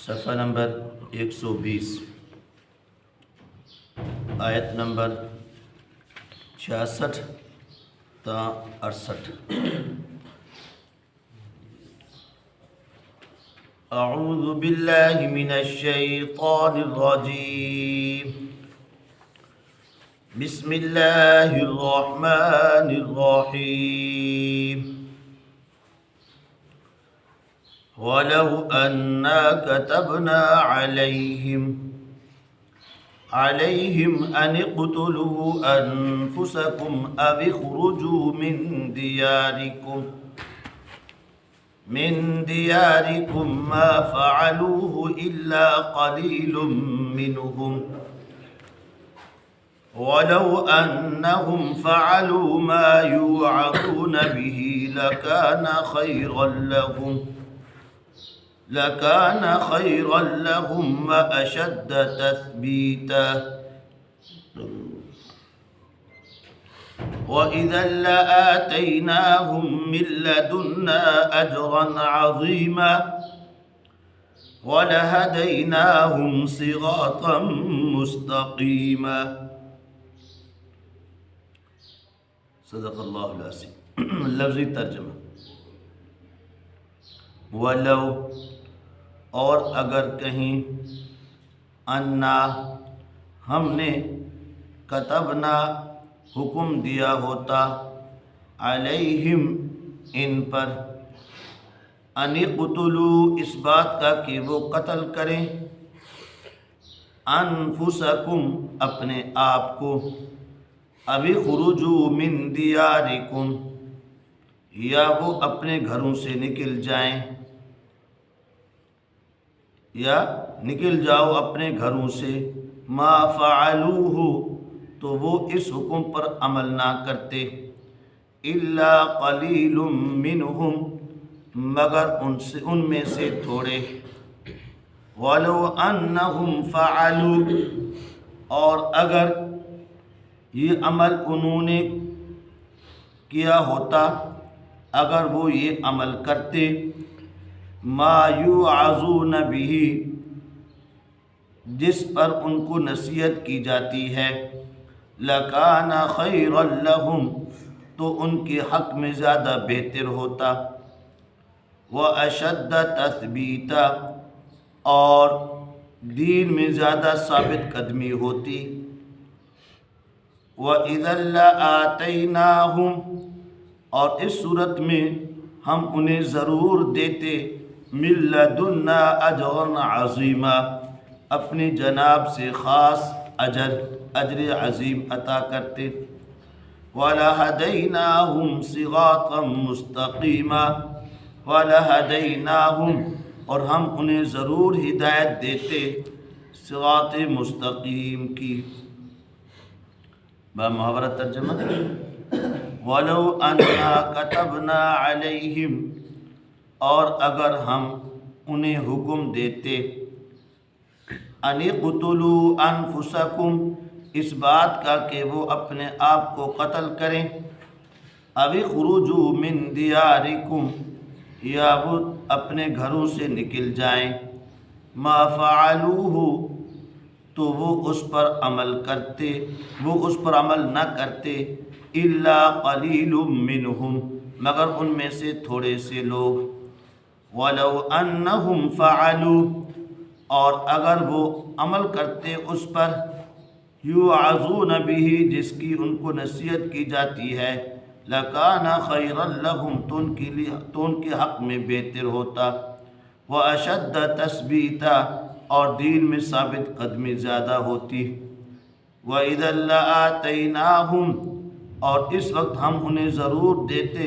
صفحہ نمبر 120 آیت نمبر 66 تا 68۔ اعوذ باللہ من الشیطان الرجیم، بسم اللہ الرحمن الرحیم۔ وَلَوْ أَنَّا كَتَبْنَا عَلَيْهِمْ أَنِ اقْتُلُوا أَنفُسَكُمْ أَوِ اخْرُجُوا مِنْ دِيَارِكُمْ مَا فَعَلُوهُ إِلَّا قَلِيلٌ مِّنْهُمْ وَلَوْ أَنَّهُمْ فَعَلُوا مَا يُوعَظُونَ بِهِ لَكَانَ خَيْرًا لَهُمْ وَأَشَدَّ تَثْبِيتًا وَإِذًا لَآتَيْنَاهُمْ مِن لَّدُنَّا أَجْرًا عَظِيمًا وَلَهَدَيْنَاهُمْ صِرَاطًا مُّسْتَقِيمًا۔ صدق اللہ العظیم۔ لفظی ترجمہ: وَلَوْ، اور اگر کہیں، انا، ہم نے، کتبنا، حکم دیا ہوتا، علیہم، ان پر، ان اقتلوا، اس بات کا کہ وہ قتل کریں، انفسکم، اپنے آپ کو، او اخرجوا من دیارکم، یا وہ اپنے گھروں سے نکل جائیں، یا نکل جاؤ اپنے گھروں سے، ما فعلوہ، تو وہ اس حکم پر عمل نہ کرتے، الا قلیل منہم، مگر ان میں سے تھوڑے، ولو انہم فعلوا، اور اگر یہ عمل انہوں نے کیا ہوتا، اگر وہ یہ عمل کرتے، ما یوعظون بہ، جس پر ان کو نصیحت کی جاتی ہے، لکان خیرا لہم، تو ان کے حق میں زیادہ بہتر ہوتا، واشد تثبیتا، اور دین میں زیادہ ثابت قدمی ہوتی، وَإِذًا لَآتَيْنَاهُمْ، اور اس صورت میں ہم انہیں ضرور دیتے، مِن لَّدُنَّا أَجْرًا عَظِيمًا، اپنی جناب سے خاص اجر عظیم عطا کرتے، وَلَهَدَيْنَاهُمْ صِرَاطًا مُّسْتَقِيمًا، وَلَهَدَيْنَاهُمْ، اور ہم انہیں ضرور ہدایت دیتے، صراط مستقیم کی۔ بامحاورہ ترجمہ: وَلَوْ أَنَّا كَتَبْنَا عَلَيْهِمْ، اور اگر ہم انہیں حکم دیتے، أَنِ اقْتُلُوا أَنفُسَكُمْ، اس بات کا کہ وہ اپنے آپ کو قتل کریں، أَوِ اخْرُجُوا مِن دِيَارِكُمْ، یا وہ اپنے گھروں سے نکل جائیں، مَا فَعَلُوهُ، تو وہ اس پر عمل نہ کرتے، إِلَّا قَلِيلٌ مِّنْهُمْ، مگر ان میں سے تھوڑے سے لوگ، وَلَوْ أَنَّهُمْ فَعَلُوا، اور اگر وہ عمل کرتے اس پر، یوعظون بہ، جس کی ان کو نصیحت کی جاتی ہے، لَكَانَ خَيْرًا لَهُمْ، تو ان کے حق میں بہتر ہوتا، وَأَشَدَّ تَثْبِيتًا، اور دین میں ثابت قدمی زیادہ ہوتی، وَإِذًا لَآتَيْنَاهُمْ، اور اس وقت ہم انہیں ضرور دیتے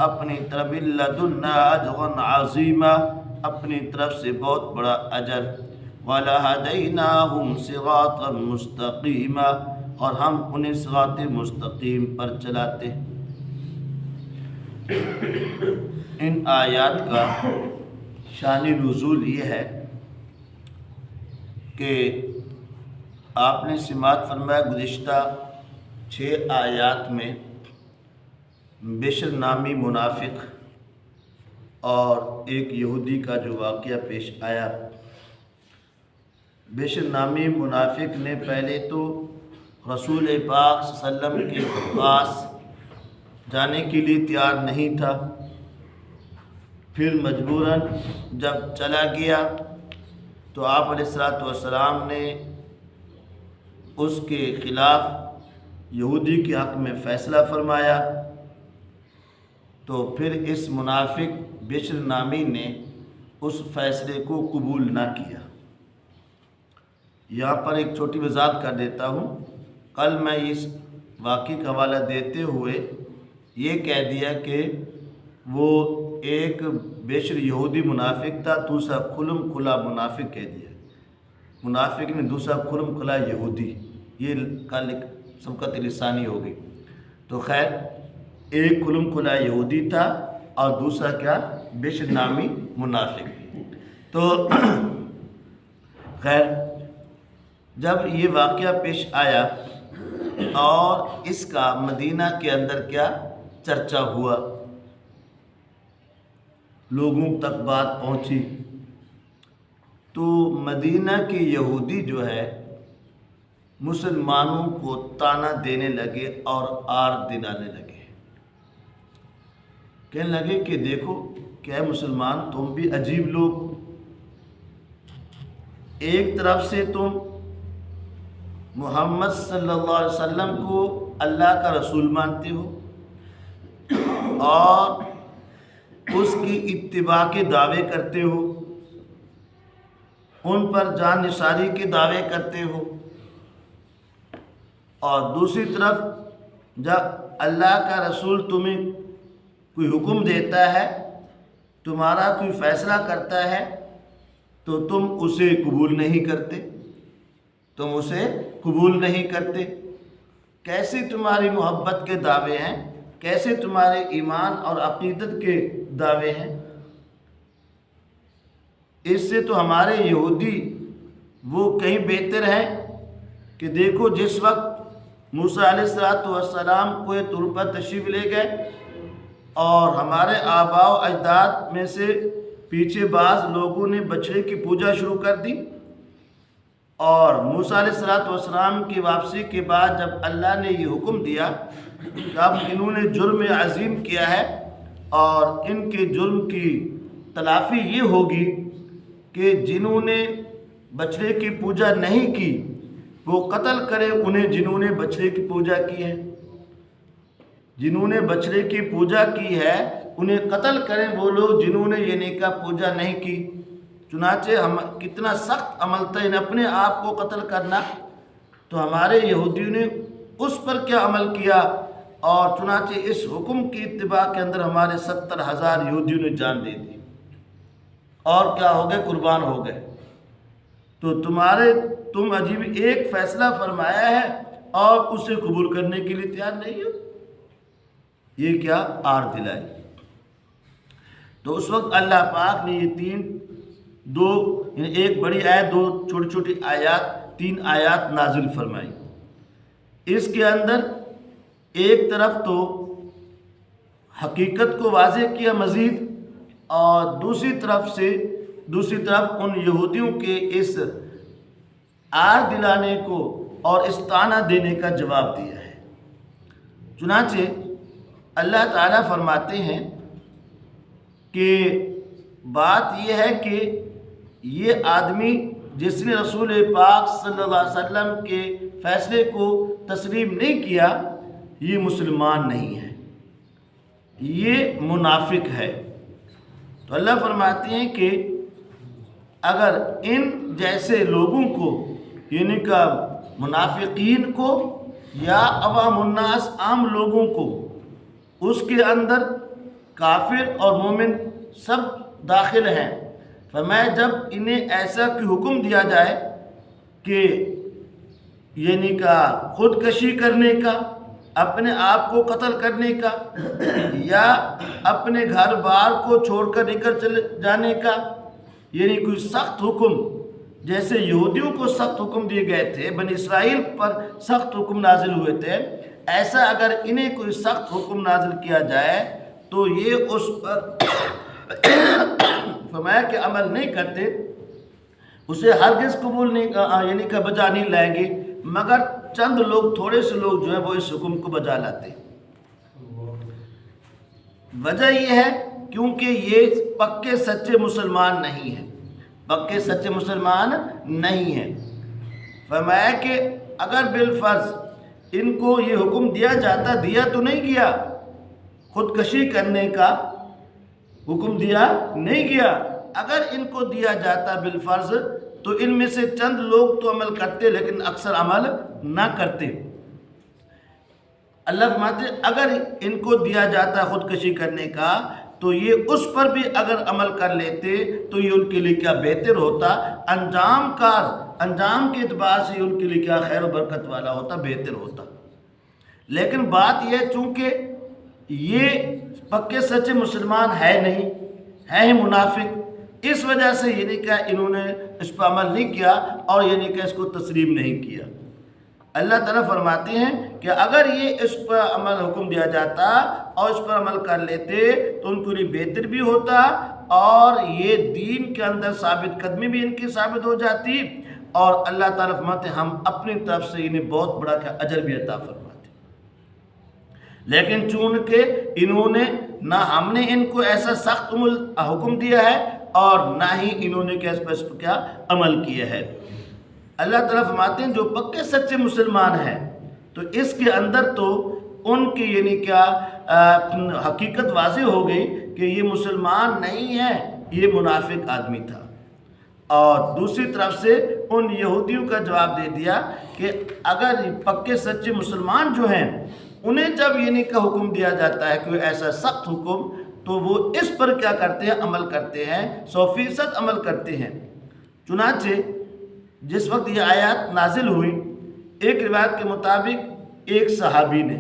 اپنی طرف، مِن لَّدُنَّا أَجْرًا عَظِيمًا، اپنی طرف سے بہت بڑا اجر، وَلَهَدَيْنَاهُمْ صِرَاطًا مُّسْتَقِيمًا، اور ہم انہیں صراط مستقیم پر چلاتے۔ ان آیات کا شان نزول یہ ہے کہ آپ نے سماعت فرمایا گزشتہ 6 آیات میں بشر نامی منافق اور ایک یہودی کا جو واقعہ پیش آیا، بشر نامی منافق نے پہلے تو رسول پاک صلی اللہ علیہ وسلم کے پاس جانے کے لیے تیار نہیں تھا، پھر مجبوراً جب چلا گیا تو آپ علیہ الصلوۃ والسلام نے اس کے خلاف یہودی کے حق میں فیصلہ فرمایا، تو پھر اس منافق بشر نامی نے اس فیصلے کو قبول نہ کیا۔ یہاں پر ایک چھوٹی وضاحت کر دیتا ہوں، کل میں اس واقعے کا حوالہ دیتے ہوئے یہ کہہ دیا کہ وہ ایک بشر یہودی منافق تھا، دوسرا کھلم کھلا منافق کہہ دیا، منافق نے دوسرا کھلم کھلا یہودی، یہ کل سبقت لسانی ہو گئی۔ تو خیر ایک کھلم کھلا یہودی تھا اور دوسرا کیا، بشر نامی منافق۔ تو خیر جب یہ واقعہ پیش آیا اور اس کا مدینہ کے اندر کیا چرچا ہوا، لوگوں تک بات پہنچی، تو مدینہ کے یہودی جو ہے مسلمانوں کو طعنہ دینے لگے اور آر دلانے لگے، کہنے لگے کہ دیکھو کیا مسلمان تم بھی عجیب لوگ، ایک طرف سے تم محمد صلی اللہ علیہ وسلم کو اللہ کا رسول مانتے ہو اور اس کی اتباع کے دعوے کرتے ہو، ان پر جان نثاری کے دعوے کرتے ہو، اور دوسری طرف جب اللہ کا رسول تمہیں کوئی حکم دیتا ہے، تمہارا کوئی فیصلہ کرتا ہے تو تم اسے قبول نہیں کرتے، تم اسے قبول نہیں کرتے۔ کیسے تمہاری محبت کے دعوے ہیں، کیسے تمہارے ایمان اور عقیدت کے دعوے ہیں؟ اس سے تو ہمارے یہودی وہ کہیں بہتر ہیں کہ دیکھو جس وقت موسیٰ علیہ السلام کوہ طور پر تشریف لے گئے اور ہمارے آباء و اجداد میں سے پیچھے بعض لوگوں نے بچڑے کی پوجا شروع کر دی، اور موسیٰ علیہ السلام کی واپسی کے بعد جب اللہ نے یہ حکم دیا کہ اب انہوں نے جرم عظیم کیا ہے اور ان کے جرم کی تلافی یہ ہوگی کہ جنہوں نے بچڑے کی پوجا نہیں کی وہ قتل کرے انہیں جنہوں نے بچڑے کی پوجا کی ہے، جنہوں نے بچڑے کی پوجا کی ہے انہیں قتل کریں وہ لوگ جنہوں نے یہ نیکا پوجا نہیں کی۔ چنانچہ ہم کتنا سخت عمل تھا ان اپنے آپ کو قتل کرنا، تو ہمارے یہودیوں نے اس پر کیا عمل کیا، اور چنانچہ اس حکم کی اتباع کے اندر ہمارے 70,000 یہودیوں نے جان دے دی اور کیا ہو گئے، قربان ہو گئے۔ تو تم عجیب ایک فیصلہ فرمایا ہے اور اسے قبول کرنے کے لیے تیار نہیں ہو، یہ کیا آر دلائی۔ تو اس وقت اللہ پاک نے یہ ایک بڑی آیت، دو چھوٹی چھوٹی آیات، 3 آیات نازل فرمائی۔ اس کے اندر ایک طرف تو حقیقت کو واضح کیا مزید، اور دوسری طرف ان یہودیوں کے اس آر دلانے کو اور اس طعنہ دینے کا جواب دیا ہے۔ چنانچہ اللہ تعالیٰ فرماتے ہیں کہ بات یہ ہے کہ یہ آدمی جس نے رسول پاک صلی اللہ علیہ وسلم کے فیصلے کو تسلیم نہیں کیا یہ مسلمان نہیں ہے، یہ منافق ہے۔ تو اللہ فرماتے ہیں کہ اگر ان جیسے لوگوں کو، یعنی کہ منافقین کو یا عوام الناس عام لوگوں کو، اس کے اندر کافر اور مومن سب داخل ہیں، فرمایا جب انہیں ایسا کوئی حکم دیا جائے کہ یعنی کہ خودکشی کرنے کا، اپنے آپ کو قتل کرنے کا، یا اپنے گھر بار کو چھوڑ کر نکل چلے جانے کا، یعنی کوئی سخت حکم، جیسے یہودیوں کو سخت حکم دیے گئے تھے، بنی اسرائیل پر سخت حکم نازل ہوئے تھے، ایسا اگر انہیں کوئی سخت حکم نازل کیا جائے تو یہ اس پر فرمایا کہ عمل نہیں کرتے، اسے ہرگز قبول نہیں یعنی کہ بجا نہیں لائیں گے، مگر چند لوگ، تھوڑے سے لوگ جو ہے وہ اس حکم کو بجا لاتے ہیں۔ وجہ یہ ہے کیونکہ یہ پکے سچے مسلمان نہیں ہیں، پکے سچے مسلمان نہیں ہیں۔ فرمایا کہ اگر بالفرض ان کو یہ حکم دیا جاتا، دیا تو نہیں گیا، خودکشی کرنے کا حکم دیا نہیں گیا، اگر ان کو دیا جاتا بالفرض تو ان میں سے چند لوگ تو عمل کرتے لیکن اکثر عمل نہ کرتے۔ اللہ فرماتے اگر ان کو دیا جاتا خودکشی کرنے کا تو یہ اس پر بھی اگر عمل کر لیتے تو یہ ان کے لیے کیا بہتر ہوتا، انجام کے اعتبار سے ان کے لیے کیا خیر و برکت والا ہوتا، بہتر ہوتا۔ لیکن بات یہ چونکہ یہ پکے سچے مسلمان ہے نہیں، ہے ہی منافق، اس وجہ سے یہ نہیں کہ انہوں نے اس پر عمل نہیں کیا اور یہ نہیں کہ اس کو تسلیم نہیں کیا۔ اللہ تعالیٰ فرماتے ہیں کہ اگر یہ اس پر عمل حکم دیا جاتا اور اس پر عمل کر لیتے تو ان کو لیے بہتر بھی ہوتا اور یہ دین کے اندر ثابت قدمی بھی ان کی ثابت ہو جاتی، اور اللہ تعالیٰ فرماتے ہیں ہم اپنی طرف سے انہیں بہت بڑا اجر بھی عطا فرماتے۔ لیکن چونکہ انہوں نے نہ ہم نے ان کو ایسا سخت حکم دیا ہے اور نہ ہی انہوں نے اس پر کیا عمل کیا ہے۔ اللہ تعالیٰ فرماتے ہیں جو پکے سچے مسلمان ہیں تو اس کے اندر تو ان کی یعنی کیا حقیقت واضح ہو گئی کہ یہ مسلمان نہیں ہے، یہ منافق آدمی تھا۔ اور دوسری طرف سے ان یہودیوں کا جواب دے دیا کہ اگر پکے سچے مسلمان جو ہیں انہیں جب یعنی کا حکم دیا جاتا ہے کوئی ایسا سخت حکم تو وہ اس پر کیا کرتے ہیں، عمل کرتے ہیں، 100% عمل کرتے ہیں۔ چنانچہ جس وقت یہ آیات نازل ہوئی، ایک روایت کے مطابق ایک صحابی نے